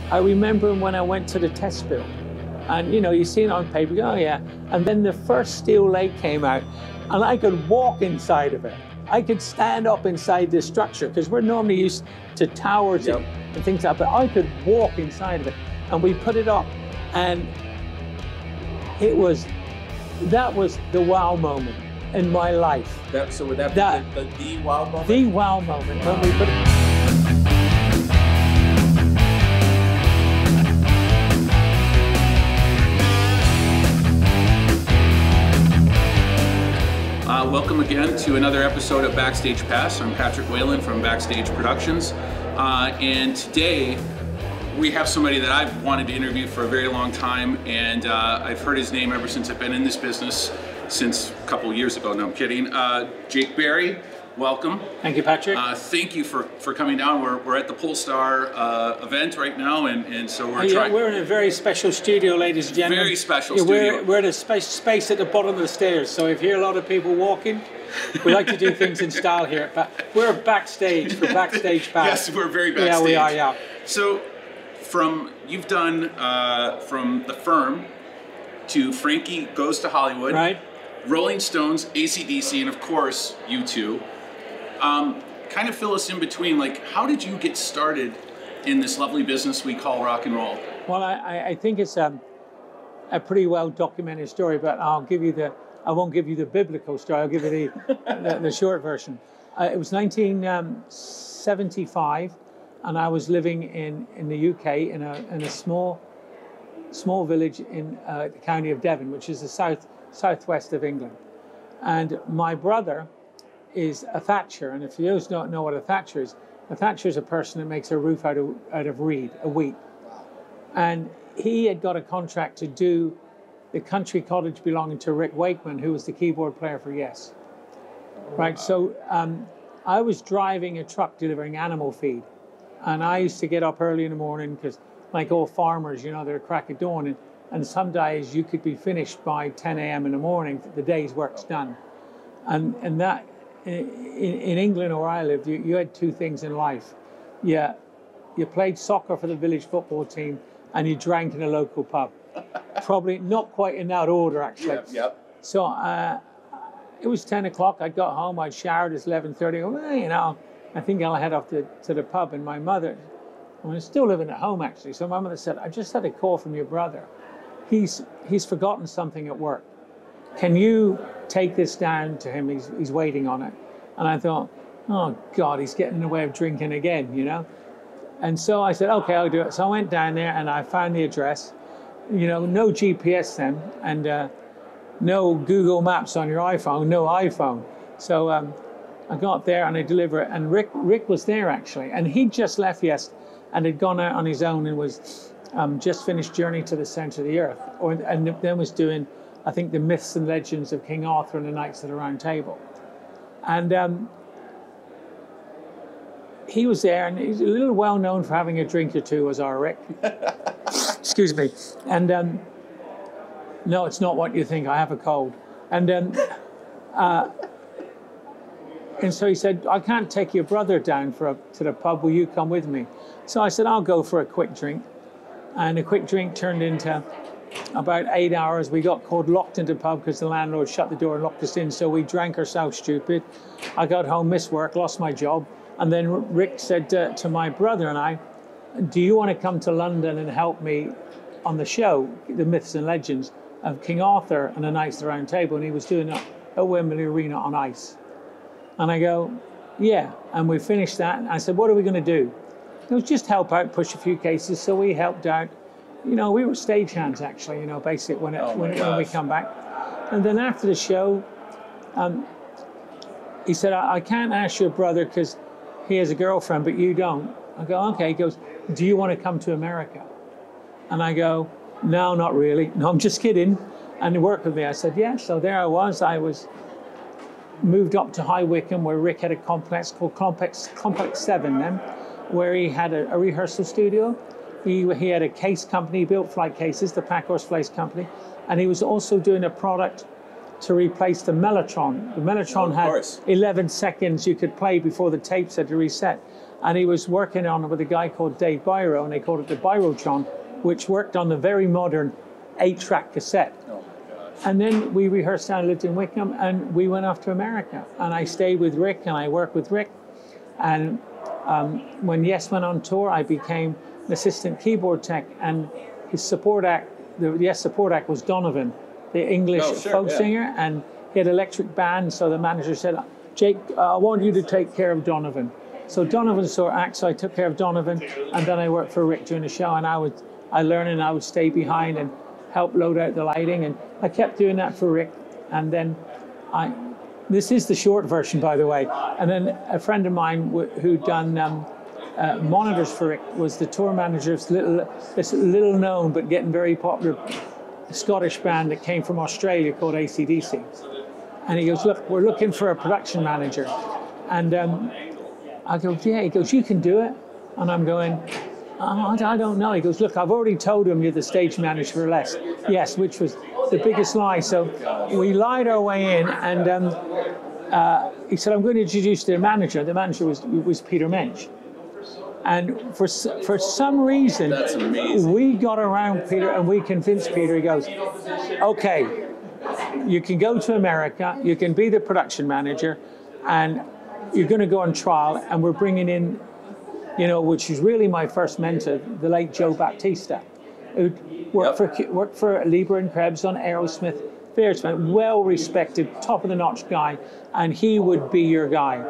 I remember when I went to the test build, and you know, you see it on paper, you go, oh yeah, and then the first steel leg came out, and I could walk inside of it. I could stand up inside this structure, because we're normally used to towers and things like that, but I could walk inside of it. And we put it up, and that was the wow moment in my life. So would that be the wow moment? The wow moment. When we put it. Welcome again to another episode of Backstage Pass. I'm Patrick Whalen from Backstage Productions, and today we have somebody that I've wanted to interview for a very long time, and I've heard his name ever since I've been in this business, since a couple of years ago. No, I'm kidding. Jake Barry, welcome. Thank you, Patrick. Thank you for coming down. We're at the Polestar event right now, and so we're trying. We're in a very special studio, ladies and gentlemen. Very special studio. We're at a space at the bottom of the stairs, so if you hear a lot of people walking, we like to do things in style here. But we're backstage for Backstage Pass. Yes, we're very backstage. Yeah, we are, yeah. So, you've done from The Firm to Frankie Goes to Hollywood, right? Rolling Stones, AC/DC, and of course, U2. Kind of fill us in between, like, how did you get started in this lovely business we call rock and roll? Well, I think it's a pretty well documented story, but I won't give you the biblical story. I'll give you the short version. It was 1975, and I was living in the UK in a small village in the county of Devon, which is the southwest of England. And my brother is a thatcher, and if you don't know what a thatcher is a person that makes a roof out of wheat. And he had got a contract to do the country cottage belonging to Rick Wakeman, who was the keyboard player for Yes. Right, so I was driving a truck delivering animal feed, and I used to get up early in the morning, because like all farmers, you know, they're crack of dawn, and some days you could be finished by 10 a.m. in the morning, the day's work's done. And that, in England where I lived, you had two things in life. You played soccer for the village football team, and you drank in a local pub. Probably not quite in that order, actually. Yep. So it was 10 o'clock. I got home, I showered, it's 11:30. Well, you know, I think I'll head off to the pub. And my mother, I was still living at home, actually. So my mother said, I just had a call from your brother. He's forgotten something at work. Can you take this down to him? He's waiting on it. And I thought, oh God, he's getting in the way of drinking again, you know? And so I said, okay, I'll do it. So I went down there and I found the address. You know, no GPS then, and no Google Maps on your iPhone, no iPhone. So I got there and I delivered it, and Rick was there actually, and he'd just left and had gone out on his own and was just finished Journey to the Center of the Earth, and then was doing, I think, the Myths and Legends of King Arthur and the Knights of the Round Table. And he was there, and he's a little well known for having a drink or two, was our Rick. Excuse me. And no, it's not what you think. I have a cold. And so he said, I can't take your brother down to the pub. Will you come with me? So I said, I'll go for a quick drink. And a quick drink turned into about 8 hours. We got caught locked into the pub because the landlord shut the door and locked us in. So we drank ourselves stupid. I got home, missed work, lost my job. And then Rick said to my brother and I, do you want to come to London and help me on the show, the Myths and Legends of King Arthur and the Knights of the Round Table? And he was doing it at Wembley Arena on ice. And I go, yeah. And we finished that. And I said, what are we going to do? It was just help out, push a few cases. So we helped out. You know, we were stagehands actually, you know, basically when we come back. And then after the show, he said, I can't ask your brother because he has a girlfriend, but you don't. I go, okay. He goes, do you want to come to America? And I go, no, not really. No, I'm just kidding. And he worked with me. I said, yeah. So there I was moved up to High Wycombe, where Rick had a complex called Complex 7 then, where he had a rehearsal studio. He had a case company, he built flight cases, the Packhorse Place Company. And he was also doing a product to replace the Mellotron. The Mellotron had 11 seconds you could play before the tapes had to reset. And he was working on it with a guy called Dave Biro, and they called it the Birotron, which worked on the very modern 8-track cassette. Oh my gosh. And then we rehearsed down, lived in Wickham, and we went off to America. And I stayed with Rick, and I worked with Rick. And when Yes went on tour, I became an assistant keyboard tech, and his support act, the Yes support act was Donovan, the English folk singer, and he had an electric band. So the manager said, Jake, I want you to take care of Donovan. So Donovan saw act, so I took care of Donovan, and then I worked for Rick during the show, and I learned, and I would stay behind and help load out the lighting, and I kept doing that for Rick. And then this is the short version, by the way, and then a friend of mine who'd done monitors for Rick was the tour manager of this little known but getting very popular Scottish band that came from Australia called AC/DC. And he goes, look, we're looking for a production manager. And I go, yeah. He goes, you can do it. And I'm going, oh, I don't know. He goes, look, I've already told him you're the stage manager for less. Yes, which was the biggest lie. So we lied our way in, and he said, I'm going to introduce the manager. The manager was Peter Mensch. And for some reason, we got around Peter, and we convinced Peter. He goes, okay, you can go to America, you can be the production manager, and you're going to go on trial, and we're bringing in, which is really my first mentor, the late Joe Baptista, who worked for Lieber and Krebs on Aerosmith, well-respected, top-of-the-notch guy, and he would be your guy.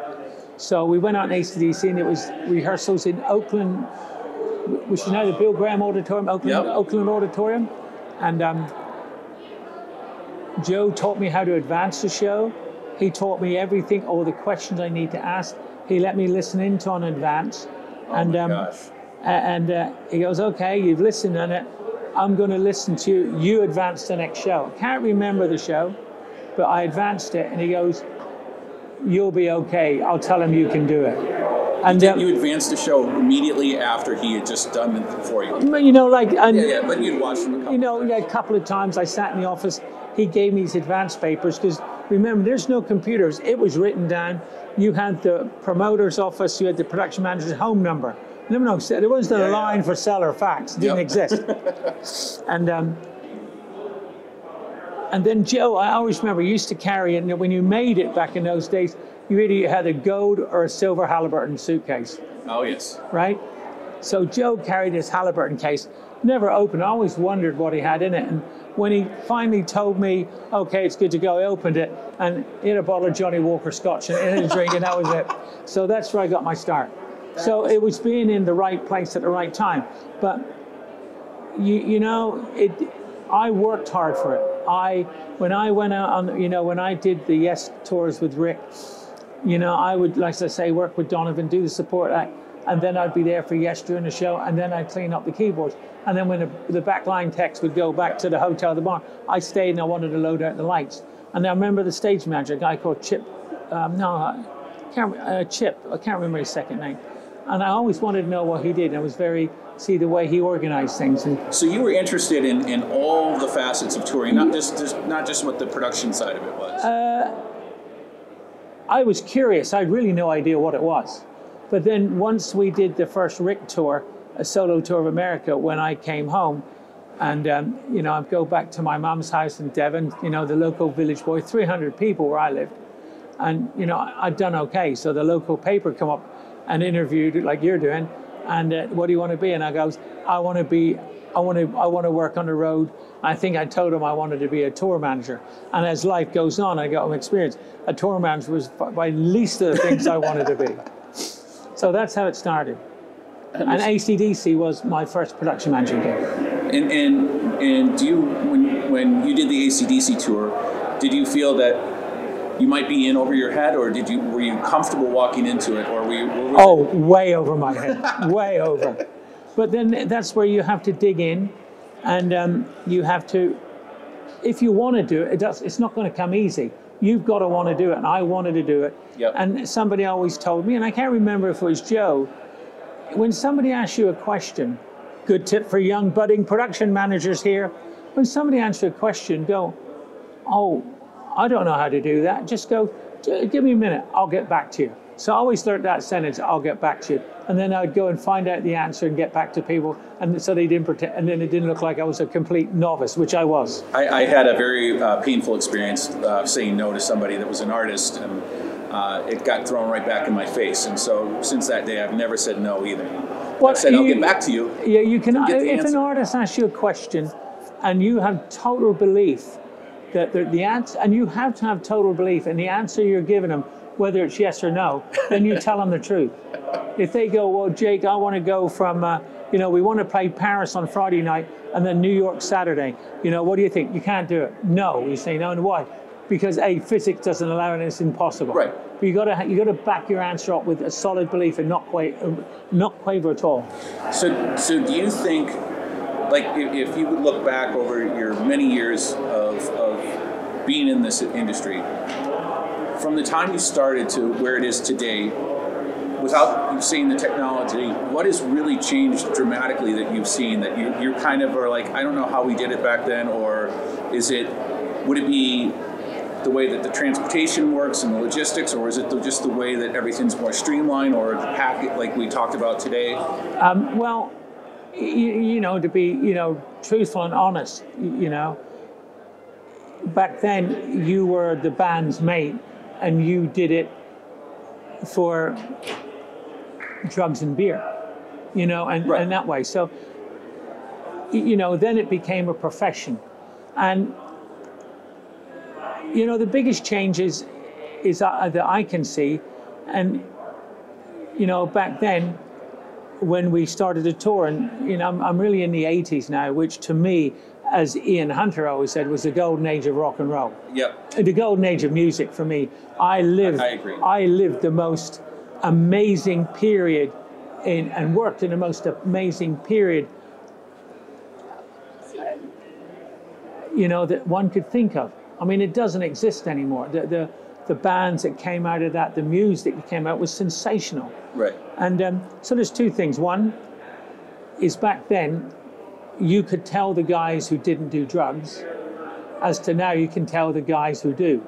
So we went out in AC/DC, and it was rehearsals in Oakland, which is now the Bill Graham Auditorium, Oakland Auditorium. And Joe taught me how to advance the show. He taught me everything, all the questions I need to ask. He let me listen into in advance. And he goes, okay, you've listened on it. I'm going to listen to you. You advance the next show. I can't remember the show, but I advanced it. And he goes, you'll be okay. I'll tell him you can do it. And you advanced the show immediately after he had just done it for you. But you'd watched him a couple of times I sat in the office. He gave me his advanced papers, because remember, there's no computers. It was written down. You had the promoter's office, you had the production manager's home number. There wasn't a line for seller fax. It didn't exist. And then Joe, I always remember, used to carry it. And when you made it back in those days, you either had a gold or a silver Halliburton suitcase. Oh, yes. Right? So Joe carried his Halliburton case, never opened. I always wondered what he had in it. And when he finally told me, okay, it's good to go, I opened it, and he had a bottle of Johnny Walker Scotch and a drink, and that was it. So that's where I got my start. So it was being in the right place at the right time. But, I worked hard for it. When I went out on, when I did the Yes tours with Rick, I would, like I say, work with Donovan, do the support act, and then I'd be there for Yes during the show, and then I'd clean up the keyboards. And then when the backline techs would go back to the hotel, the bar, I stayed and I wanted to load out the lights. And I remember the stage manager, a guy called Chip, Chip, I can't remember his second name. And I always wanted to know what he did. I was see the way he organized things. And so you were interested in all the facets of touring, not just what the production side of it was. I was curious. I had really no idea what it was. But then once we did the first Rick tour, a solo tour of America, when I came home, and I'd go back to my mom's house in Devon, the local village boy, 300 people where I lived, and I'd done okay. So the local paper come up and interviewed, like you're doing, and what do you want to be? And I goes, I want to work on the road. I think I told him I wanted to be a tour manager. And as life goes on, I got experience. A tour manager was by least of the things I wanted to be. So that's how it started. And AC/DC was my first production manager gig. And do you, when you did the AC/DC tour, did you feel that you might be in over your head, or were you comfortable walking into it, or were you? Way over my head, way over. But then that's where you have to dig in, and you have to, if you want to do it, it's not going to come easy. You've got to want to do it, and I wanted to do it. Yep. And somebody always told me, and I can't remember if it was Joe, when somebody asks you a question, good tip for young budding production managers here, when somebody asks you a question, go, I don't know how to do that. Just go, give me a minute, I'll get back to you. So I always learned that sentence, I'll get back to you. And then I'd go and find out the answer and get back to people. And so they didn't pretend, and then it didn't look like I was a complete novice, which I was. I had a very painful experience saying no to somebody that was an artist, and it got thrown right back in my face. And so since that day, I've never said no either. Well, I've said, I'll get back to you. Yeah, you can. If answer. an artist asks you a question and you have total belief that the answer, and you have to have total belief in the answer you're giving them, whether it's yes or no, then you tell them the truth. If they go, well, Jake, I want to go from, we want to play Paris on Friday night and then New York Saturday. What do you think? You can't do it. No. You say no, and why? Because physics doesn't allow it, and it's impossible. Right. But you got to back your answer up with a solid belief and not quaver at all. So do you think, like, if you would look back over your many years of being in this industry, from the time you started to where it is today, without seeing the technology, what has really changed dramatically that you've seen that you kind of are like, I don't know how we did it back then, or would it be the way that the transportation works and the logistics, or is it just the way that everything's more streamlined, or the packet like we talked about today? Well, to be, truthful and honest, back then you were the band's mate and you did it for drugs and beer, Right. and that way. So, then it became a profession. And, the biggest changes is that I can see, and, back then when we started to tour, and, I'm really in the 80s now, which to me, as Ian Hunter always said, was the golden age of rock and roll. Yep. The golden age of music for me. I agree. I lived the most amazing period and worked in the most amazing period, that one could think of. I mean, it doesn't exist anymore. The bands that came out of that, the music that came out was sensational. Right. And so there's two things. One is back then, you could tell the guys who didn't do drugs, as to now you can tell the guys who do.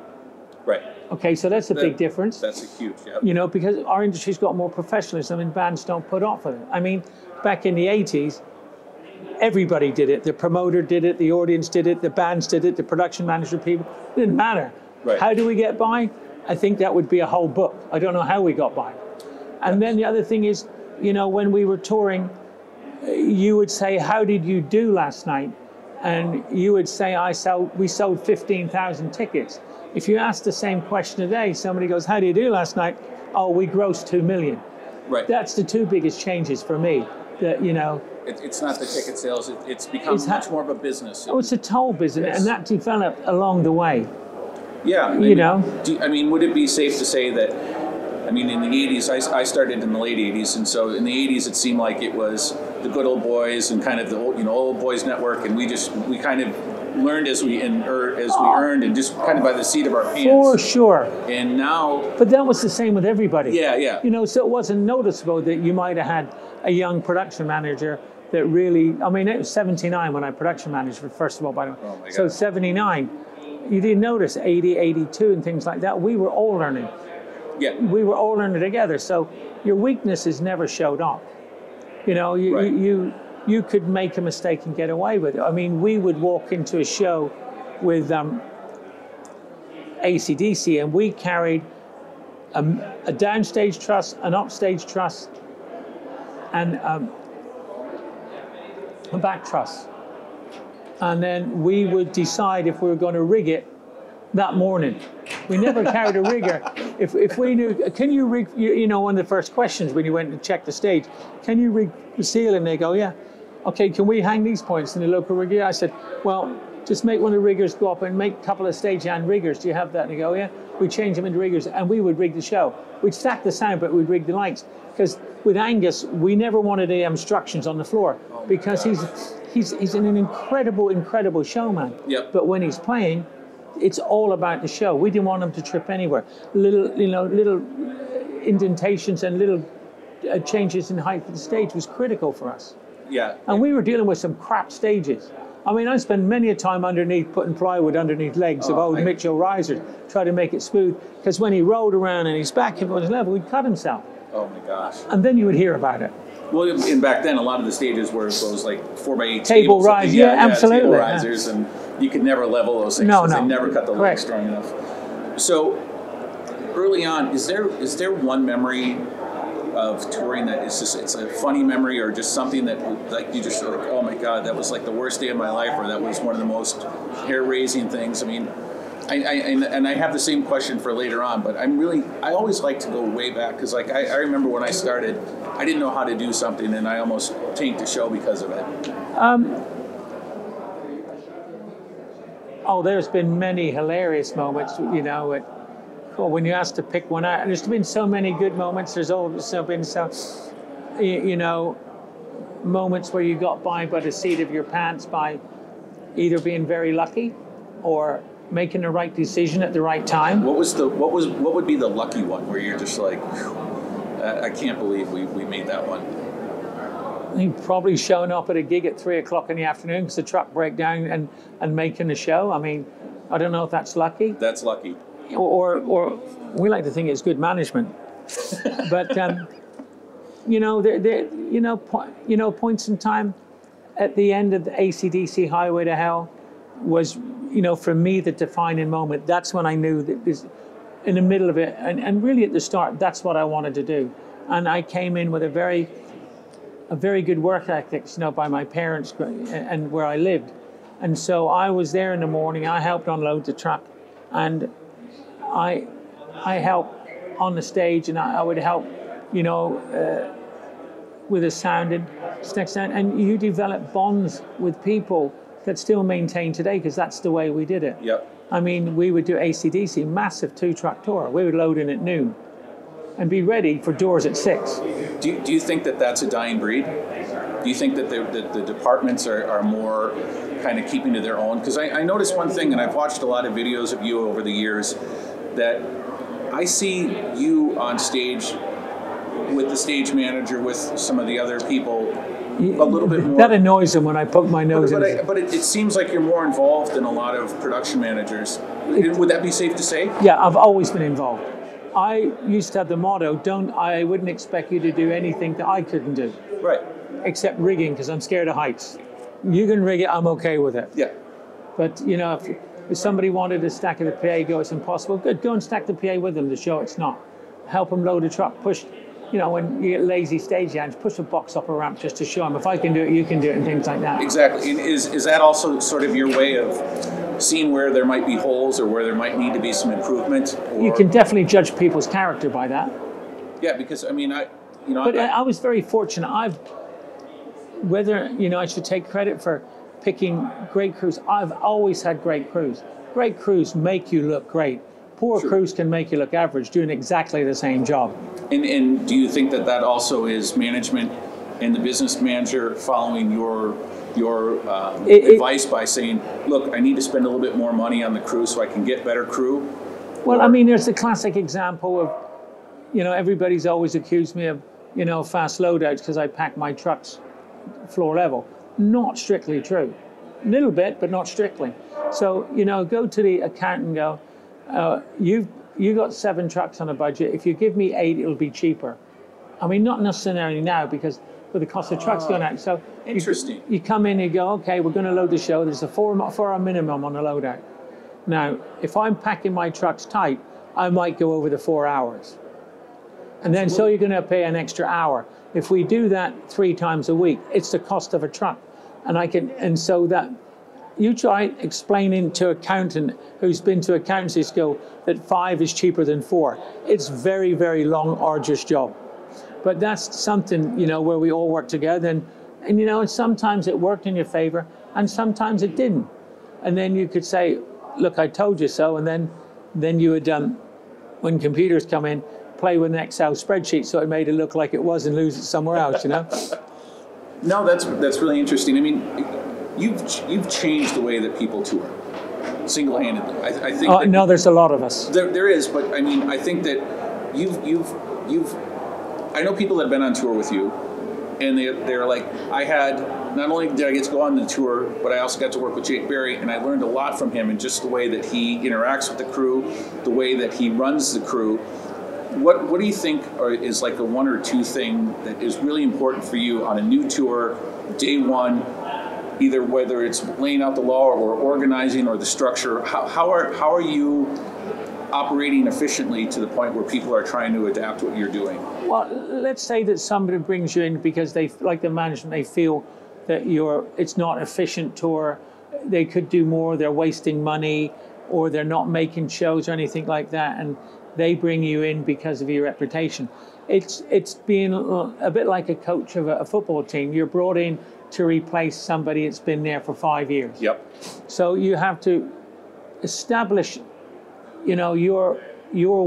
Right. Okay, so that's a big difference. That's a huge, yeah. Because our industry's got more professionalism and bands don't put up with it. I mean, back in the 80s, everybody did it. The promoter did it, the audience did it, the bands did it, the production manager people. It didn't matter. Right. How do we get by? I think that would be a whole book. I don't know how we got by. And then the other thing is, when we were touring, you would say, how did you do last night? And you would say, we sold 15,000 tickets. If you ask the same question today, somebody goes, how did you do last night? Oh, we grossed 2 million. Right. That's the two biggest changes for me. That, It's not the ticket sales, it's become much more of a business. Oh, it's a toll business, Yes. and that developed along the way. Yeah. Would it be safe to say that, in the 80s, I started in the late 80s, and so in the 80s it seemed like it was the good old boys and kind of the old boys network, and we kind of learned as we earned, and just kind of by the seat of our pants. For sure. And now. But that was the same with everybody. Yeah. So it wasn't noticeable that you might have had a young production manager that really, it was 79 when I production managed for First of All, by the way. Oh my God. So 79, you didn't notice 80, 82 and things like that. We were all learning. Yeah. We were all learning together. So your weaknesses never showed up. Right. You could make a mistake and get away with it. We would walk into a show with AC/DC, and we carried a downstage truss, an upstage truss, and a back truss. And then we would decide if we were going to rig it that morning. We never carried a rigger. If we knew, can you rig, one of the first questions when you went to check the stage, can you rig the seal? And they go, yeah. Okay, can we hang these points in the local rigger? I said, well, just make one of the riggers go up and make a couple of stagehand riggers. Do you have that? And they go, yeah. We change them into riggers, and we would rig the show. We'd stack the sound, but we'd rig the lights. Because with Angus, we never wanted the instructions on the floor, because he's an incredible showman. Yep. But when he's playing, it's all about the show. We didn't want him to trip anywhere. Little indentations and little changes in height of the stage was critical for us. Yeah. And we were dealing with some crap stages. I mean, I spent many a time putting plywood underneath legs of old Mitchell risers, try to make it smooth, because when he rolled around and his back, if it was level, he'd cut himself. Oh my gosh. And then you would hear about it. Well, and back then, a lot of the stages were those like 4x8 table rise, absolutely. Table risers, and you could never level those things. No. They never cut the legs strong enough. So early on, is there one memory of touring that is just, it's a funny memory, or just something that like you just sort of, oh my God, that was like the worst day of my life, or that was one of the most hair-raising things? I mean, I have the same question for later on, but I always like to go way back, because like I remember when I started, I didn't know how to do something, and I almost tanked the show because of it. There's been many hilarious moments, you know. When you asked to pick one out, there's been so many good moments. There's also been moments where you got by the seat of your pants by either being very lucky or making the right decision at the right time. What would be the lucky one where you're just like, I can't believe we made that one? You've probably shown up at a gig at 3 o'clock in the afternoon because the truck broke down and making a show. I mean, I don't know if that's lucky. That's lucky. Or we like to think it's good management. But points in time at the end of the AC/DC Highway to Hell was, for me, the defining moment. That's when I knew that this, in the middle of it, and really at the start, that's what I wanted to do. And I came in with a very good work ethic, by my parents and where I lived. And so I was there in the morning. I helped unload the truck, and I helped on the stage, and I would help, with the sound and you develop bonds with people that still maintain today, because that's the way we did it. Yep. I mean, we would do AC/DC, massive 2-truck tour. We would load in at noon and be ready for doors at 6. Do you think that that's a dying breed? Do you think that the departments are more kind of keeping to their own? Because I noticed one thing, and I've watched a lot of videos of you over the years, that I see you on stage with the stage manager, with some of the other people, a little bit more. That annoys them when I poke my nose in. But it seems like you're more involved than a lot of production managers. Would that be safe to say? Yeah, I've always been involved. I used to have the motto, I wouldn't expect you to do anything that I couldn't do. Right. Except rigging, because I'm scared of heights. You can rig it, I'm okay with it. Yeah. But, if somebody wanted to stack the PA, it's impossible. Good, go and stack the PA with them to show it's not. Help them load a truck, push, when you get lazy stage hands, push a box up a ramp just to show them, if I can do it, you can do it, and things like that. Exactly. And is that also sort of your way of seeing where there might be holes or where there might need to be some improvement? You can definitely judge people's character by that. Yeah, because, I was very fortunate. I should take credit for picking great crews. I've always had great crews. Great crews make you look great. Poor crews can make you look average, doing exactly the same job. And do you think that also is management and the business manager following your advice by saying, look, I need to spend a little bit more money on the crew so I can get better crew? Well, there's a classic example of, everybody's always accused me of, fast loadouts because I pack my trucks floor level. Not strictly true. A little bit, but not strictly. So, go to the accountant and go, you got 7 trucks on a budget. If you give me 8, it'll be cheaper. Not necessarily now, because with the cost of trucks going out. So interesting. You come in and you go, okay, we're going to load the show. There's a 4-hour minimum on the loadout. Now, if I'm packing my trucks tight, I might go over the 4 hours. And then so you're going to pay an extra hour. If we do that 3 times a week, it's the cost of a truck. And so that you try explaining to an accountant who's been to accountancy school that 5 is cheaper than 4. It's very, very long, arduous job. But that's something, where we all work together. And sometimes it worked in your favor, and sometimes it didn't. And then you could say, look, I told you so. And then you would, when computers come in, play with an Excel spreadsheet so it made it look like it was and lose it somewhere else, No, that's really interesting. You've changed the way that people tour, single-handedly. I think. No, there's a lot of us. There is, but I think that you've. I know people that have been on tour with you, and they're like, I had not only did I get to go on the tour, but I also got to work with Jake Berry, and I learned a lot from him, and just the way that he interacts with the crew, the way that he runs the crew. What do you think is like the one or two thing that is really important for you on a new tour, day one, either whether it's laying out the law or organizing or the structure? How are you operating efficiently to the point where people are trying to adapt what you're doing? Well, let's say that somebody brings you in because they, like the management, they feel that it's not an efficient tour, they could do more, they're wasting money, or they're not making shows or anything like that, and they bring you in because of your reputation. It's being a bit like a coach of a football team. You're brought in to replace somebody that's been there for 5 years. Yep. So you have to establish, your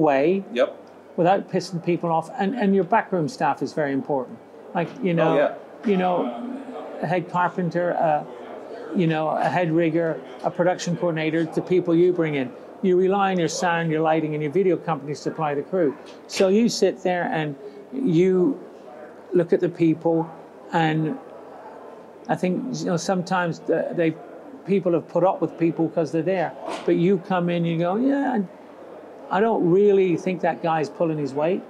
way. Yep. Without pissing people off, and your backroom staff is very important. Like a head carpenter, a head rigger, a production coordinator, the people you bring in. You rely on your sound, your lighting, and your video companies to supply the crew. So you sit there and you look at the people, and I think sometimes people have put up with people because they're there, but you come in and you go, yeah, I don't really think that guy's pulling his weight.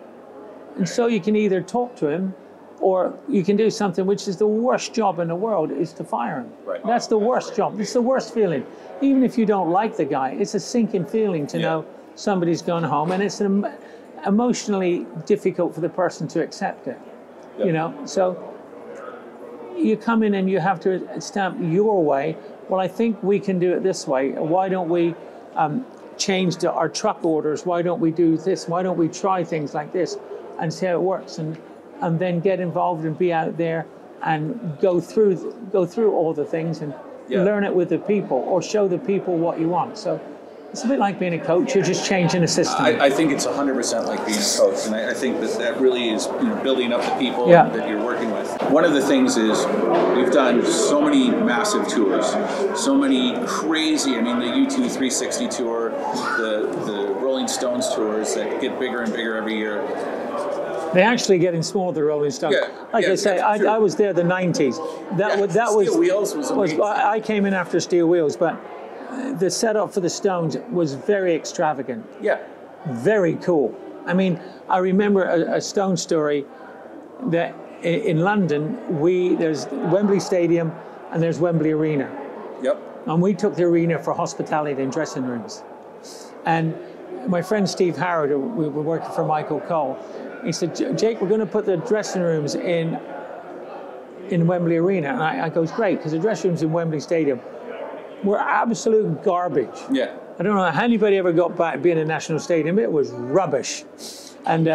And so you can either talk to him, or you can do something which is the worst job in the world, is to fire him. Right. That's the worst job. It's the worst feeling. Even if you don't like the guy, it's a sinking feeling to know somebody's gone home, and it's emotionally difficult for the person to accept it. Yep. So you come in and you have to stamp your way. Well, I think we can do it this way. Why don't we change our truck orders? Why don't we do this? Why don't we try things like this and see how it works? And then get involved and be out there and go through all the things and learn it with the people, or show the people what you want. So it's a bit like being a coach. You're just changing a system. I think it's 100% like being a coach, and I think that really is building up the people that you're working with. One of the things is we've done so many massive tours, so many crazy. I mean, the U2 360 tour, the Rolling Stones tours that get bigger and bigger every year. They're actually getting smaller, the Rolling Stones. I say, I was there the 90s. That was Steel Wheels was amazing. I came in after Steel Wheels, but the setup for the Stones was very extravagant. Yeah. Very cool. I mean, I remember a Stone story that in London, there's Wembley Stadium and there's Wembley Arena. Yep. And we took the arena for hospitality and dressing rooms. And my friend Steve Howard, we were working for Michael Cole, he said, Jake, we're going to put the dressing rooms in Wembley Arena. And I goes, great, because the dressing rooms in Wembley Stadium were absolute garbage. Yeah. I don't know how anybody ever got back being in National Stadium. It was rubbish. And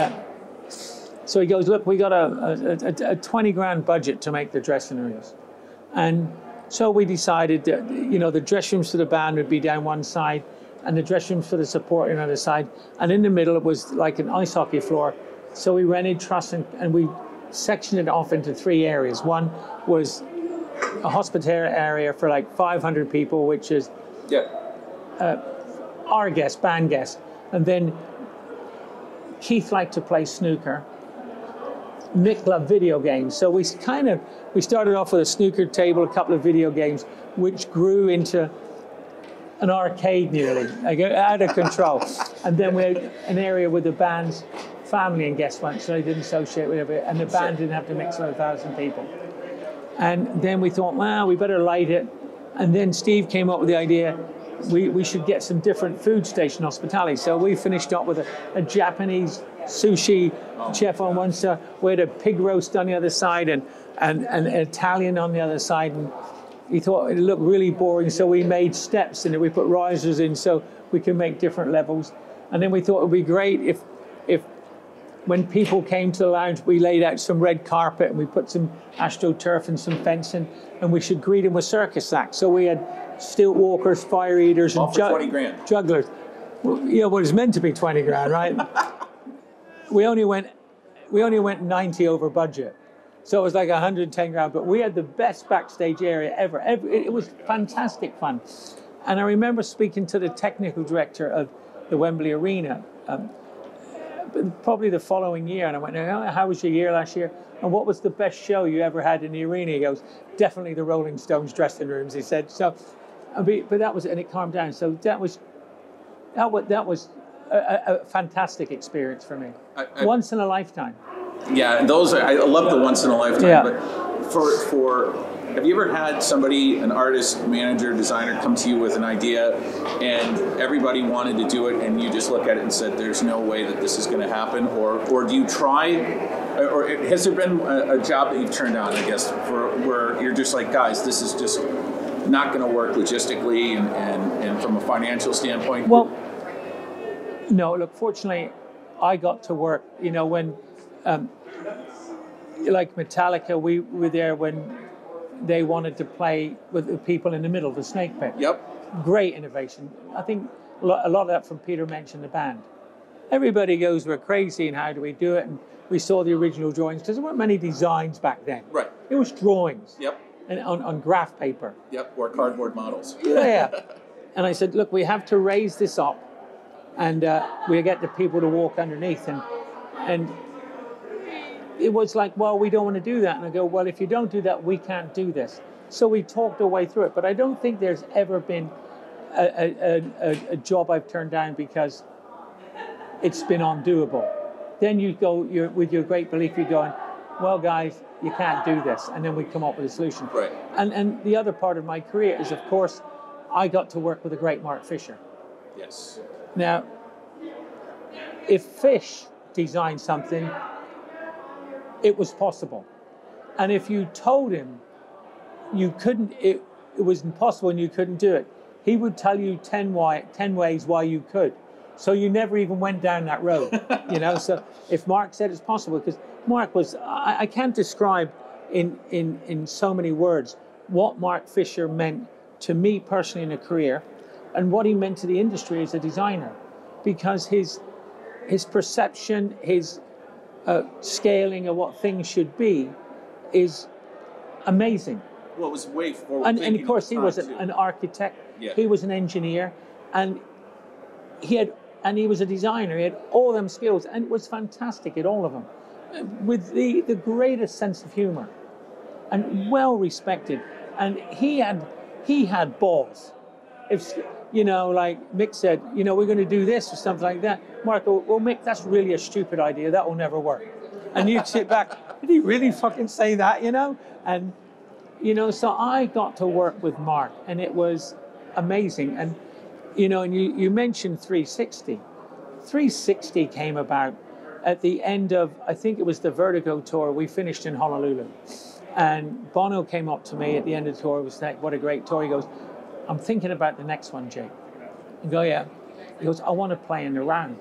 so he goes, look, we got a 20 grand budget to make the dressing rooms. And so we decided that, the dressing rooms for the band would be down one side and the dressing rooms for the support on the other side. And in the middle, it was like an ice hockey floor. So we rented truss and we sectioned it off into 3 areas. One was a hospitality area for like 500 people, which is our guests, band guests. And then Keith liked to play snooker. Mick loved video games. So we started off with a snooker table, a couple of video games, which grew into an arcade nearly, like out of control. And then we had an area with the band's family and guests went, so they didn't associate with it, and the band didn't have to mix with 1,000 people. And then we thought, well, we better light it. And then Steve came up with the idea, we should get some different food station hospitality. So we finished up with a Japanese sushi chef on one side, we had a pig roast on the other side, and an Italian on the other side. And he thought it looked really boring, so we made steps in it. We put risers in so we could make different levels. And then we thought it would be great if when people came to the lounge, we laid out some red carpet and we put some astroturf and some fencing, and we should greet them with circus acts. So we had stilt walkers, fire eaters, and 20 grand. Jugglers. Well, it was meant to be 20 grand, right? we only went 90 over budget. So it was like 110 grand, but we had the best backstage area ever. It was fantastic fun. And I remember speaking to the technical director of the Wembley Arena, probably the following year, and I went, "Oh, how was your year last year? And what was the best show you ever had in the arena?" He goes, "Definitely the Rolling Stones dressing rooms," he said. So, but that was, and it calmed down. So that was a fantastic experience for me. Once in a lifetime. Yeah, those are, I love the once in a lifetime. Yeah. But for have you ever had somebody, an artist, manager, designer, come to you with an idea, and everybody wanted to do it, and you just look at it and said, "There's no way that this is going to happen," or do you try, or has there been a job that you've turned down, I guess, where you're just like, "Guys, this is just not going to work logistically and from a financial standpoint"? Well, no. Look, fortunately, I got to work. You know, when like Metallica, we were there when they wanted to play with the people in the middle of the Snake Pit. Yep. Great innovation. I think a lot of that from Peter mentioned the band. Everybody goes, "We're crazy, and how do we do it?" And we saw the original drawings because there weren't many designs back then. Right. It was drawings. Yep. And on graph paper. Yep. Or cardboard models. Yeah. And I said, "Look, we have to raise this up, and we get the people to walk underneath." And it was like, "Well, we don't want to do that." And I go, "Well, if you don't do that, we can't do this." So we talked our way through it. But I don't think there's ever been a job I've turned down because it's been undoable. Then you go, with your great belief, you're going, "Well, guys, you can't do this." And then we come up with a solution. Right. And the other part of my career is, of course, I got to work with the great Mark Fisher. Yes. Now, if Fish designed something, it was possible. And if you told him you couldn't, it was impossible and you couldn't do it, he would tell you 10 ways why you could. So you never even went down that road, you know? So if Mark said it's possible, because Mark was, I can't describe in so many words what Mark Fisher meant to me personally in a career and what he meant to the industry as a designer, because his perception, his scaling of what things should be is amazing. Well, it was way forward. And of course, he was an architect. Yeah. He was an engineer, and he was a designer. He had all them skills, and it was fantastic at all of them, with the greatest sense of humor, and well respected. And he had balls. If you know, like Mick said, you know, we're going to do this or something like that. Mark, well, Mick, that's really a stupid idea. That will never work. And you'd sit back, did he really fucking say that, you know? And, you know, so I got to work with Mark, and it was amazing. And, you know, and you mentioned 360. 360 came about at the end of, I think it was the Vertigo tour. We finished in Honolulu. And Bono came up to me at the end of the tour. It was like, what a great tour. He goes, "I'm thinking about the next one, Jake." I go, "Yeah." He goes, "I want to play in the round."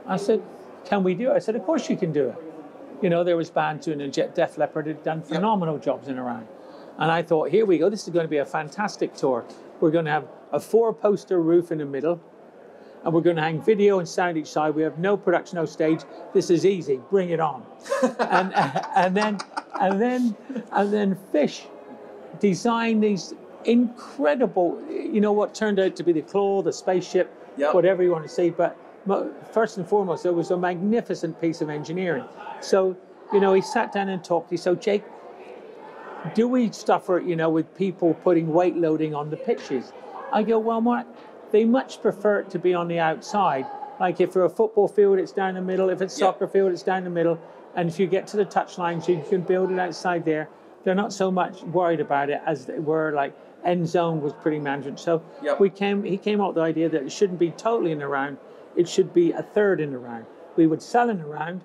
I said, "Can we do it?" I said, "Of course you can do it." You know, there was bands doing it. Def Leppard had done phenomenal jobs in the round. And I thought, here we go. This is going to be a fantastic tour. We're going to have a 4-poster roof in the middle, and we're going to hang video and sound each side. We have no production, no stage. This is easy. Bring it on. and then Fish designed these incredible, you know, what turned out to be the claw, the spaceship, whatever you want to say. But first and foremost, it was a magnificent piece of engineering. So, you know, he sat down and talked. He said, "Jake, do we suffer, you know, with people putting weight loading on the pitches?" I go, "Well, Mark, they much prefer it to be on the outside. Like if for a football field, it's down the middle. If it's soccer field, it's down the middle. And if you get to the touch lines, you can build it outside there. They're not so much worried about it as they were, like end zone was pretty management." So he came up with the idea that it shouldn't be totally in the round. It should be a third in the round. We would sell in the round.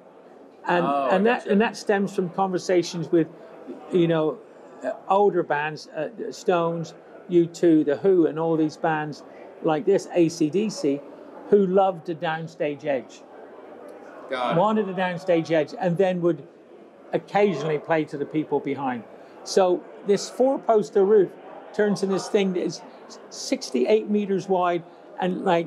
And that stems from conversations with, you know, older bands, Stones, U2, The Who, and all these bands like this, AC/DC, who loved the downstage edge. Wanted a downstage edge, and then would occasionally play to the people behind. So this 4-poster roof turns into this thing that is 68 meters wide, and like,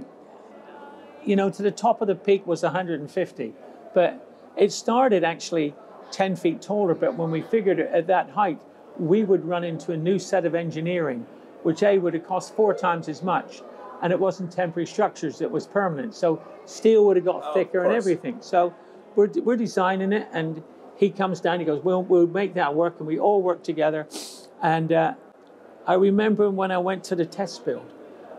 you know, to the top of the peak was 150. But it started actually 10 feet taller, but when we figured it at that height, we would run into a new set of engineering, which would have cost 4 times as much. and it wasn't temporary structures, it was permanent. So steel would have got thicker and everything. So we're designing it, and he comes down, he goes, we'll make that work, and we all work together. And I remember when I went to the test build,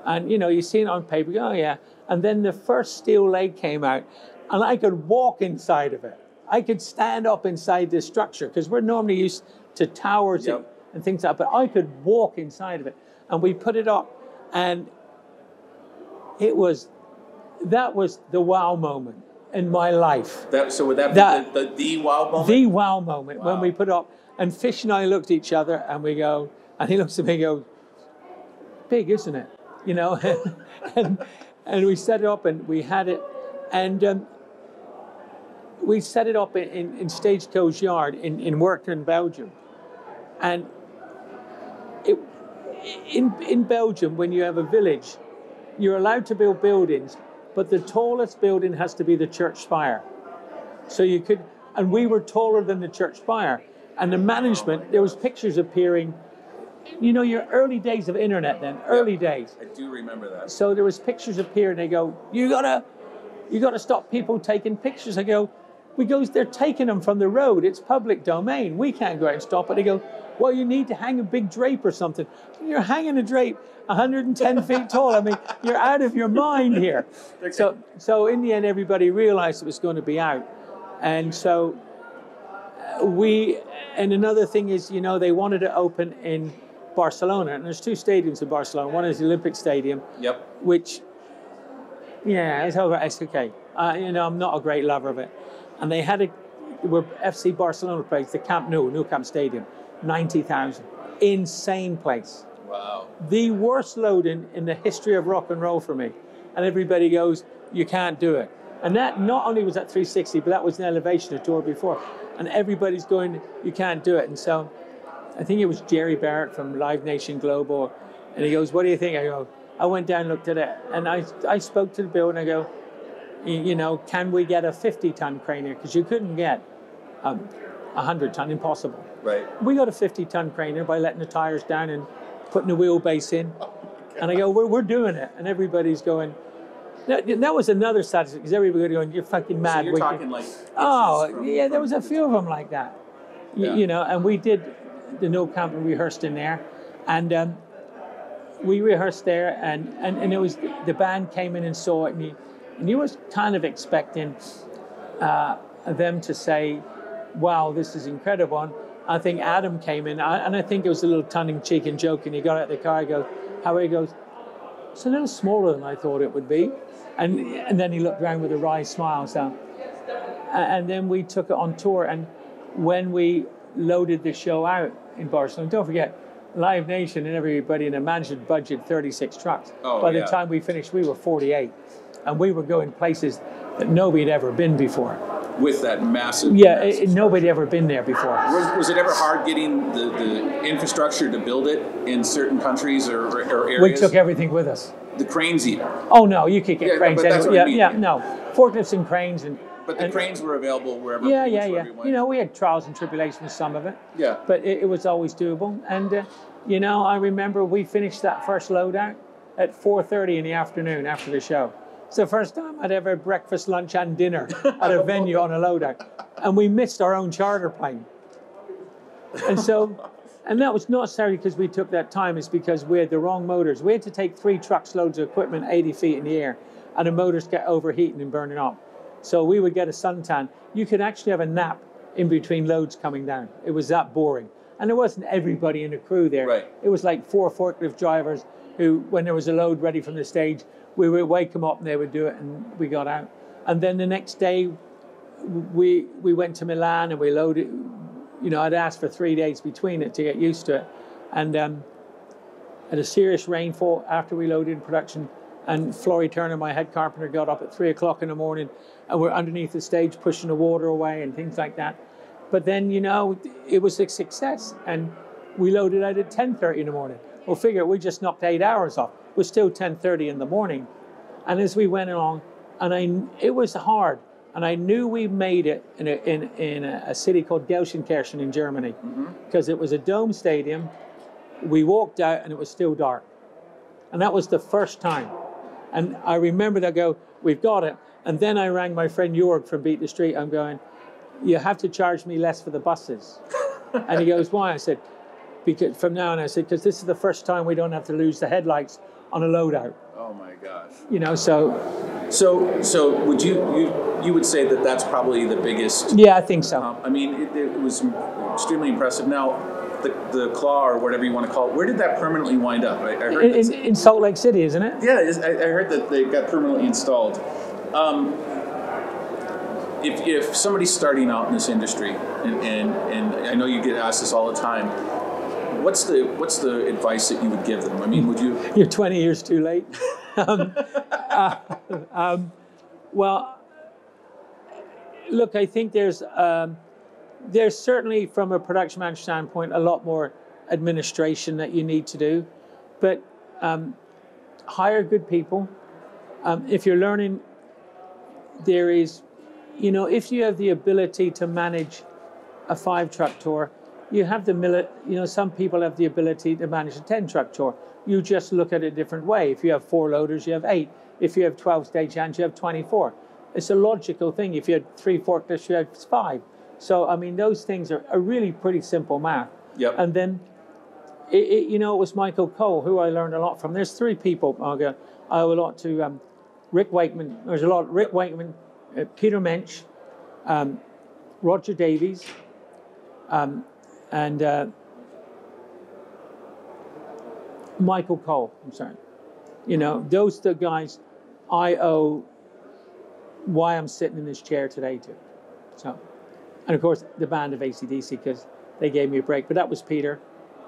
and you know, you see it on paper, you go, oh yeah, and then the first steel leg came out, and I could walk inside of it. I could stand up inside this structure, because we're normally used to towers and things like that, but I could walk inside of it. And we put it up, and that was the wow moment in my life. So would that be the wow moment? The wow moment when we put it up. And Fish and I looked at each other, and we go, and he looks at me and goes, big, isn't it? You know, and we set it up, and we had it, and we set it up in Stagecoach Yard in Werchter, Belgium. And in Belgium, when you have a village, you're allowed to build buildings, but the tallest building has to be the church spire. So you could, and we were taller than the church spire. And the management, there was pictures appearing, you know, your early days of internet then, early days. I do remember that. So there was pictures appearing, they go, you gotta stop people taking pictures. I go, they're taking them from the road, it's public domain, we can't go out and stop it. They go, well, you need to hang a big drape or something. You're hanging a drape 110 feet tall. I mean, you're out of your mind here. So in the end, everybody realized it was going to be out. And so and another thing is, you know, they wanted to open in Barcelona, and there's two stadiums in Barcelona. One is the Olympic Stadium, which, yeah, it's okay. You know, I'm not a great lover of it. And they had where FC Barcelona plays, the Camp Nou Camp Stadium, 90,000. Insane place. Wow. The worst loading in the history of rock and roll for me. And everybody goes, you can't do it. And that not only was that 360, but that was an elevation tour before. And everybody's going, you can't do it. And so I think it was Jerry Barrett from Live Nation Global. And he goes, what do you think? I go, I went down and looked at it. And I spoke to the builder, and I go, you know, can we get a 50-ton crane here? Because you couldn't get 100-ton, impossible. Right. We got a 50-ton crane here by letting the tires down and putting the wheelbase in. And I go, we're doing it. And everybody's going, that was another satisfaction, because everybody going, you're fucking mad. So you're talking like... Oh, yeah, there was a few of them like that. Yeah. You know, and we did the No Camp, and rehearsed in there. And we rehearsed there, and it was, the band came in and saw it, and you was kind of expecting them to say, wow, this is incredible. And I think Adam came in, and I think it was a little tongue-in-cheek and joke, and he got out of the car, he goes, how he goes, it's a little smaller than I thought it would be. And then he looked around with a wry smile. So, and then we took it on tour, and when we loaded the show out in Barcelona, don't forget, Live Nation and everybody in a management budget 36 trucks. By the time we finished, we were 48. And we were going places that nobody had ever been before. With that massive... Nobody had ever been there before. Was it ever hard getting the infrastructure to build it in certain countries or areas? We took everything with us. The cranes even? Oh, no, you could get cranes anywhere. No. Forklifts and cranes. But the cranes were available wherever. Yeah. You know, we had trials and tribulations with some of it. Yeah. But it was always doable. And, you know, I remember we finished that first loadout at 4:30 in the afternoon after the show. It's the first time I'd ever had breakfast, lunch, and dinner at a venue on a loadout. And we missed our own charter plane. And so, and that was not necessarily because we took that time, it's because we had the wrong motors. We had to take 3 trucks loads of equipment 80 feet in the air, and the motors get overheating and burning up. So we would get a suntan. You could actually have a nap in between loads coming down. It was that boring. And there wasn't everybody in the crew there. Right. It was like 4 forklift drivers who, when there was a load ready from the stage, we would wake them up and they would do it, and we got out. And then the next day, we went to Milan and we loaded. You know, I'd asked for 3 days between it to get used to it. And had a serious rainfall after we loaded in production. And Florrie Turner, my head carpenter, got up at 3 o'clock in the morning, and we're underneath the stage pushing the water away and things like that. But then, you know, it was a success. And we loaded out at 10:30 in the morning. Well, figure we just knocked 8 hours off. It was still 10:30 in the morning. And as we went along, and it was hard. And I knew we made it in a city called Gelsenkirchen in Germany, because it was a dome stadium. We walked out and it was still dark. And that was the first time. And I remember they go, we've got it. And then I rang my friend Jorg from Beat the Street. I'm going, you have to charge me less for the buses. And he goes, why? I said, because from now on, I said, because this is the first time we don't have to lose the headlights on a loadout. Oh my gosh. You know, so would you would say that that's probably the biggest? yeah, I think so. I mean, it was extremely impressive. Now, the claw or whatever you want to call it, where did that permanently wind up? I heard in Salt Lake City, isn't it? Yeah, I heard that they got permanently installed. If somebody's starting out in this industry, and I know you get asked this all the time, what's the advice that you would give them? I mean, would you? You're 20 years too late. Well, look, I think there's certainly, from a production manager standpoint, a lot more administration that you need to do, but hire good people. If you're learning, there is, you know, if you have the ability to manage a 5-truck tour, you have some people have the ability to manage a 10-truck tour. You just look at it a different way. If you have 4 loaders, you have 8. If you have 12 stagehands, you have 24. It's a logical thing. If you had 3 forklifts, you have 5. So, I mean, those things are really pretty simple math. Yep. And then, it was Michael Cole, who I learned a lot from. There's 3 people I owe a lot to. Rick Wakeman. There's a lot. Rick Wakeman, Peter Mensch, Roger Davies, and Michael Cole. I'm sorry. You know, those are the guys I owe why I'm sitting in this chair today to. So, and of course the band of AC/DC, because they gave me a break. But that was Peter,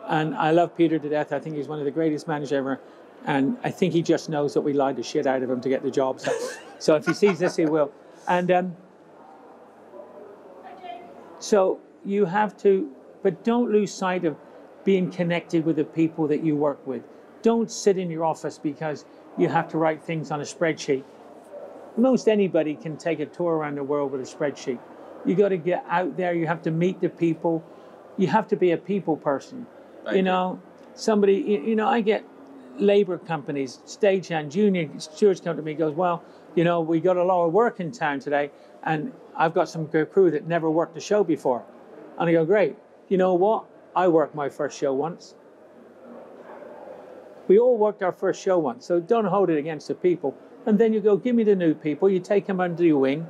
and I love Peter to death. I think he's one of the greatest managers ever, and I think he just knows that we lied the shit out of him to get the job. So if he sees this, he will. And so you have to, but don't lose sight of being connected with the people that you work with. Don't sit in your office because you have to write things on a spreadsheet. Most anybody can take a tour around the world with a spreadsheet. You got to get out there. You have to meet the people. You have to be a people person. You know, somebody, I get labor companies, stagehand, junior stewards come to me and goes, well, we got a lot of work in town today, and I've got some crew that never worked a show before. And I go, great. You know what? I worked my first show once. We all worked our first show once, so don't hold it against the people. And then you go, give me the new people. You take them under your wing.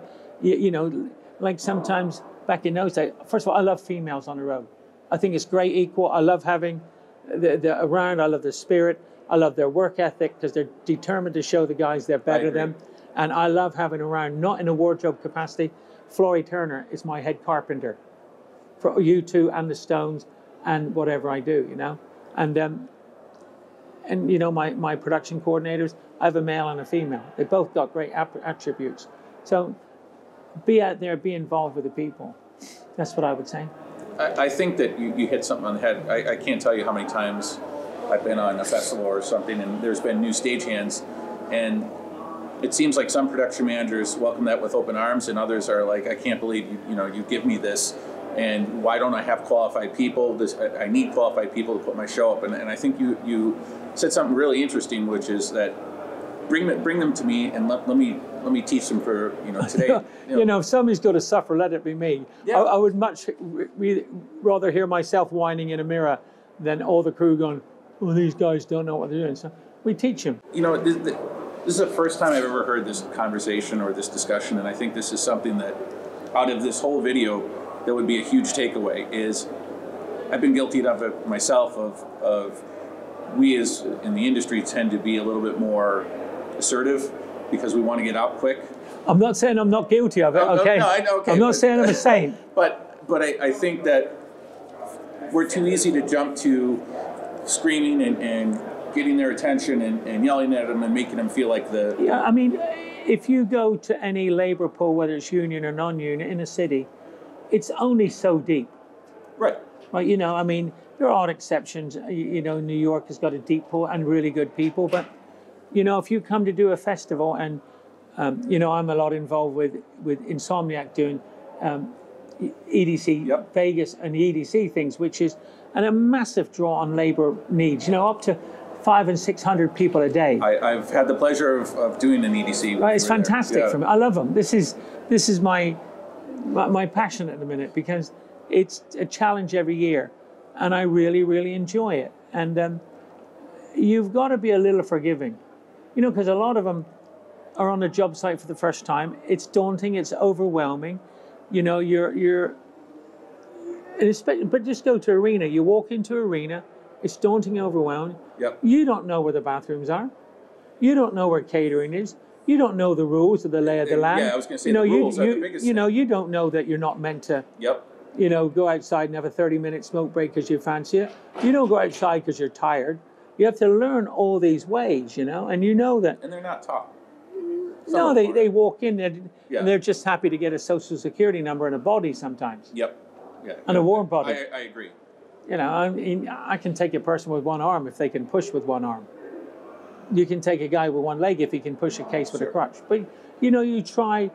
Like sometimes back in those days, first of all, I love females on the road. I think it's great equal. I love having the around. I love their spirit. I love their work ethic because they're determined to show the guys they're better than them. And I love having around, not in a wardrobe capacity. Flory Turner is my head carpenter for U2 and the Stones and whatever I do, And my production coordinators, I have a male and a female. They both got great attributes. So be out there, be involved with the people. That's what I would say. I think that you hit something on the head. I can't tell you how many times I've been on a festival or something and there's been new stagehands, and it seems like some production managers welcome that with open arms, and others are like, I can't believe you give me this, and why don't I have qualified people? I need qualified people to put my show up. And I think you said something really interesting, which is that bring them to me and let me teach them for today. If somebody's going to suffer, let it be me. Yeah. I would much rather hear myself whining in a mirror than all the crew going, well, these guys don't know what they're doing. So we teach them. This is the first time I've ever heard this conversation or this discussion, and I think this is something that, out of this whole video, that would be a huge takeaway. Is I've been guilty of it myself. Of we as in the industry tend to be a little bit more assertive because we want to get out quick. I'm not saying I'm not guilty of it. Okay. No, I know. Okay. I'm not saying I'm a saint. But I think that we're too easy to jump to screaming and getting their attention and yelling at them and making them feel like the... Yeah, I mean, if you go to any labor pool, whether it's union or non-union, in a city, it's only so deep. Right. Right, I mean, there are odd exceptions. New York has got a deep pool and really good people, but, if you come to do a festival, and, I'm a lot involved with Insomniac doing EDC yep. Vegas and the EDC things, which is a massive draw on labor needs, up to 500 and 600 people a day. I've had the pleasure of doing an EDC. Right, it's over there. fantastic Yeah. for me. I love them. This is my passion at the minute, because it's a challenge every year, and I really, really enjoy it. And you've got to be a little forgiving, you know, because a lot of them are on the job site for the first time. It's daunting. It's overwhelming. You know, but just go to arena. You walk into arena. It's daunting, overwhelming. Yep. You don't know where the bathrooms are. You don't know where catering is. You don't know the rules of the lay of the land. Yeah, I was going to say the rules are the biggest You know, thing. you don't know that you're not meant to, Yep. you know, go outside and have a 30-minute smoke break because you fancy it. You don't go outside because you're tired. You have to learn all these ways, you know, and you know that. And they're not taught. No, they walk in Yeah. and they're just happy to get a social security number and a body sometimes. Yep. Yeah. And a warm body. I agree. You know, I mean, I can take a person with one arm if they can push with one arm. You can take a guy with one leg if he can push a case with a Sure. crutch. But, you know, you try,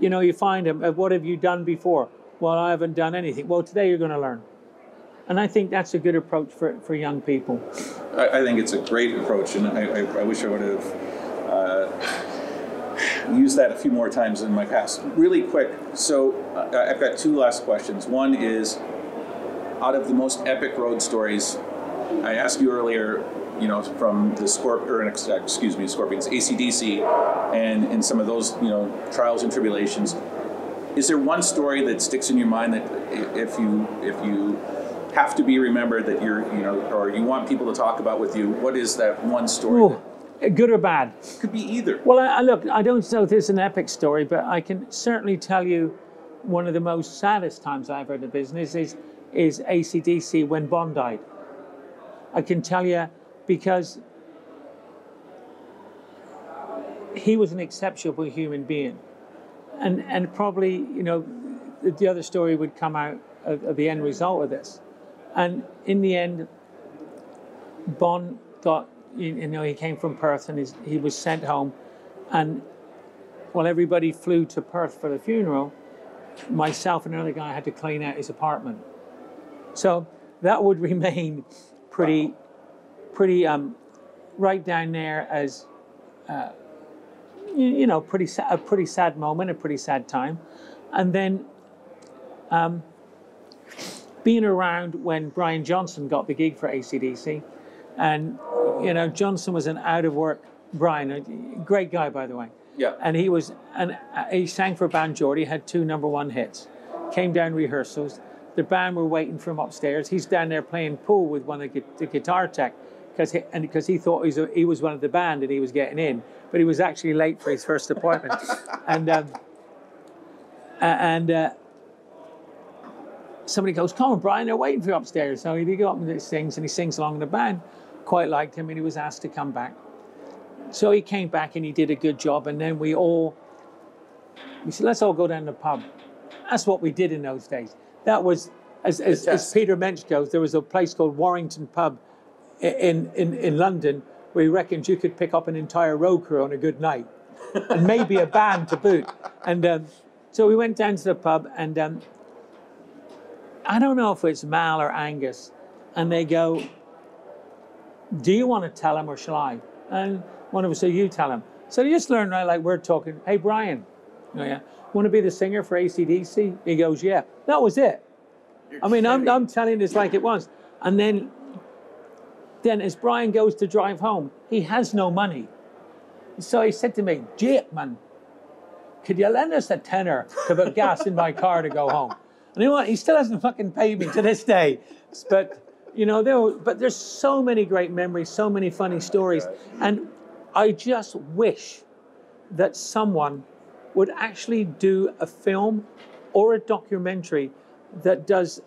you know, you find him, what have you done before? Well, I haven't done anything. Well, today you're going to learn. And I think that's a good approach for young people. I think it's a great approach, and I wish I would have used that a few more times in my past. Really quick, so I've got two last questions. One is, out of the most epic road stories, I asked you earlier, you know, from the Scorpions, AC/DC, and some of those, you know, trials and tribulations. Is there one story that sticks in your mind that if you have to be remembered that you're, you know, or you want people to talk about with you, what is that one story? Ooh, good or bad? Could be either. Well, look, I don't know if it's an epic story, but I can certainly tell you one of the most saddest times I've heard in business is AC/DC when Bon died. I can tell you because he was an exceptional human being. And probably, you know, the other story would come out of the end result of this. And in the end, Bon got, you know, he came from Perth and he was sent home. And while everybody flew to Perth for the funeral, myself and another guy had to clean out his apartment. So that would remain pretty right down there as, you know, a pretty sad moment, a pretty sad time. And then being around when Brian Johnson got the gig for AC/DC, and, you know, Johnson was an out-of-work Brian, a great guy, by the way. Yeah. And he sang for Band Geordie, had 2 #1 hits, came down rehearsals. The band were waiting for him upstairs. He's down there playing pool with one of the guitar tech because he thought he was one of the band and he was getting in, but he was actually late for his first appointment. and somebody goes, "Come on, Brian, they're waiting for you upstairs." So he got up and he sings along in the band. Quite liked him, and he was asked to come back. So he came back and he did a good job. And then we said, "Let's all go down to the pub." That's what we did in those days. That was, as Peter Mensch goes, there was a place called Warrington Pub in London where he reckoned you could pick up an entire road crew on a good night, and maybe a band to boot. And so we went down to the pub, and I don't know if it's Mal or Angus, and they go, "Do you want to tell him or shall I?" And one of us said, "You tell him." So they just learned, right, like we're talking, "Hey, Brian, oh, yeah, want to be the singer for AC/DC?" He goes, "Yeah." That was it. I mean, I'm telling this like it was. And then as Brian goes to drive home, he has no money. So he said to me, "Jake, man, could you lend us a tenner to put gas in my car to go home?" And you know what? He still hasn't fucking paid me to this day. But, you know, there's so many great memories, so many funny stories. And I just wish that someone would actually do a film or a documentary that does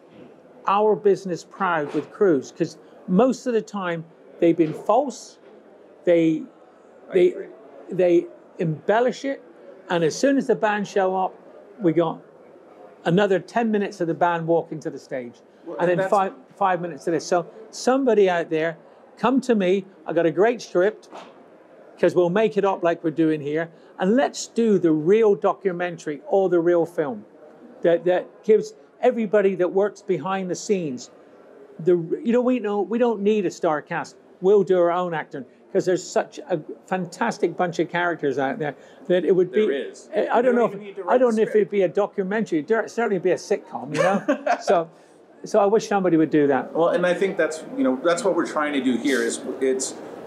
our business proud with crews, because most of the time they've been false, they embellish it, and as soon as the band show up, we got another 10 minutes of the band walking to the stage, and then five minutes of this. So somebody out there, come to me. I got a great script, because we'll make it up like we're doing here, and let's do the real documentary or the real film that gives everybody that works behind the scenes we don't need a star cast. will do our own acting, because there's such a fantastic bunch of characters out there that it would be. There is. I don't know. I don't know if script. it'd be a documentary. It'd certainly be a sitcom, you know. So I wish somebody would do that. Well, and I think that's what we're trying to do here. It's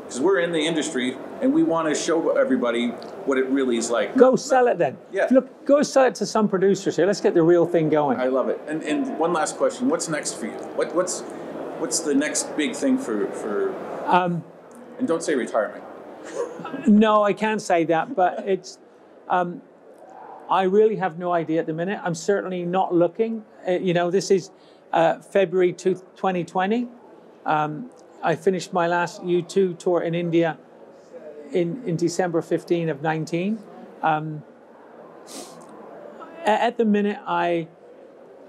because we're in the industry and we want to show everybody what it really is like. Go sell it then. Yeah. Look, go sell it to some producers here. Let's get the real thing going. I love it. And one last question: what's next for you? What's the next big thing for? And don't say retirement. No, I can't say that, but it's. I really have no idea at the minute. I'm certainly not looking. This is February 2020. I finished my last U2 tour in India in December 15 of 19. At the minute, I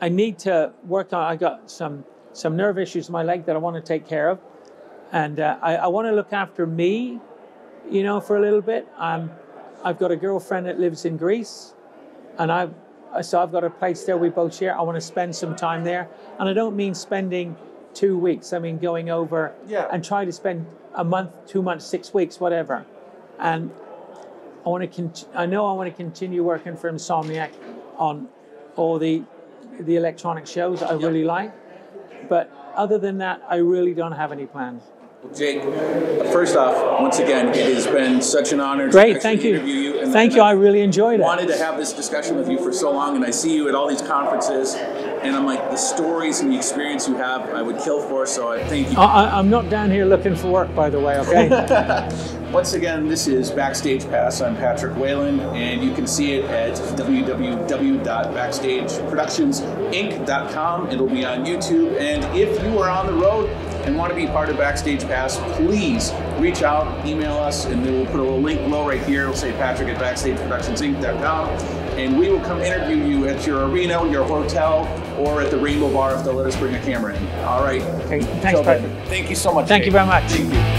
need to work on. I got some nerve issues in my leg that I want to take care of, and I want to look after me, for a little bit. I've got a girlfriend that lives in Greece, and I've got a place there we both share. I want to spend some time there, and I don't mean spending 2 weeks. I mean going over and try to spend a month, 2 months, 6 weeks, whatever. And I want to continue working for Insomniac on all the electronic shows I really like. But other than that, I really don't have any plans. Well, Jake, first off, once again, it has been such an honor Great, to thank you. interview you. And thank you, I really enjoyed it. I wanted to have this discussion with you for so long, and I see you at all these conferences, and I'm like, the stories and the experience you have, I would kill for, so I thank you. I'm not down here looking for work, by the way, okay? Once again, this is Backstage Pass. I'm Patrick Whalen, and you can see it at www.backstageproductionsinc.com. It'll be on YouTube, and if you are on the road and want to be part of Backstage Pass, please reach out, email us, and then we'll put a little link below right here. It'll say Patrick at BackstageProductionsinc.com, and we will come interview you at your arena, your hotel, or at the Rainbow Bar if they'll let us bring a camera in. All right. Okay, thanks, Patrick. Thank you so much. Thank you very much. Thank you.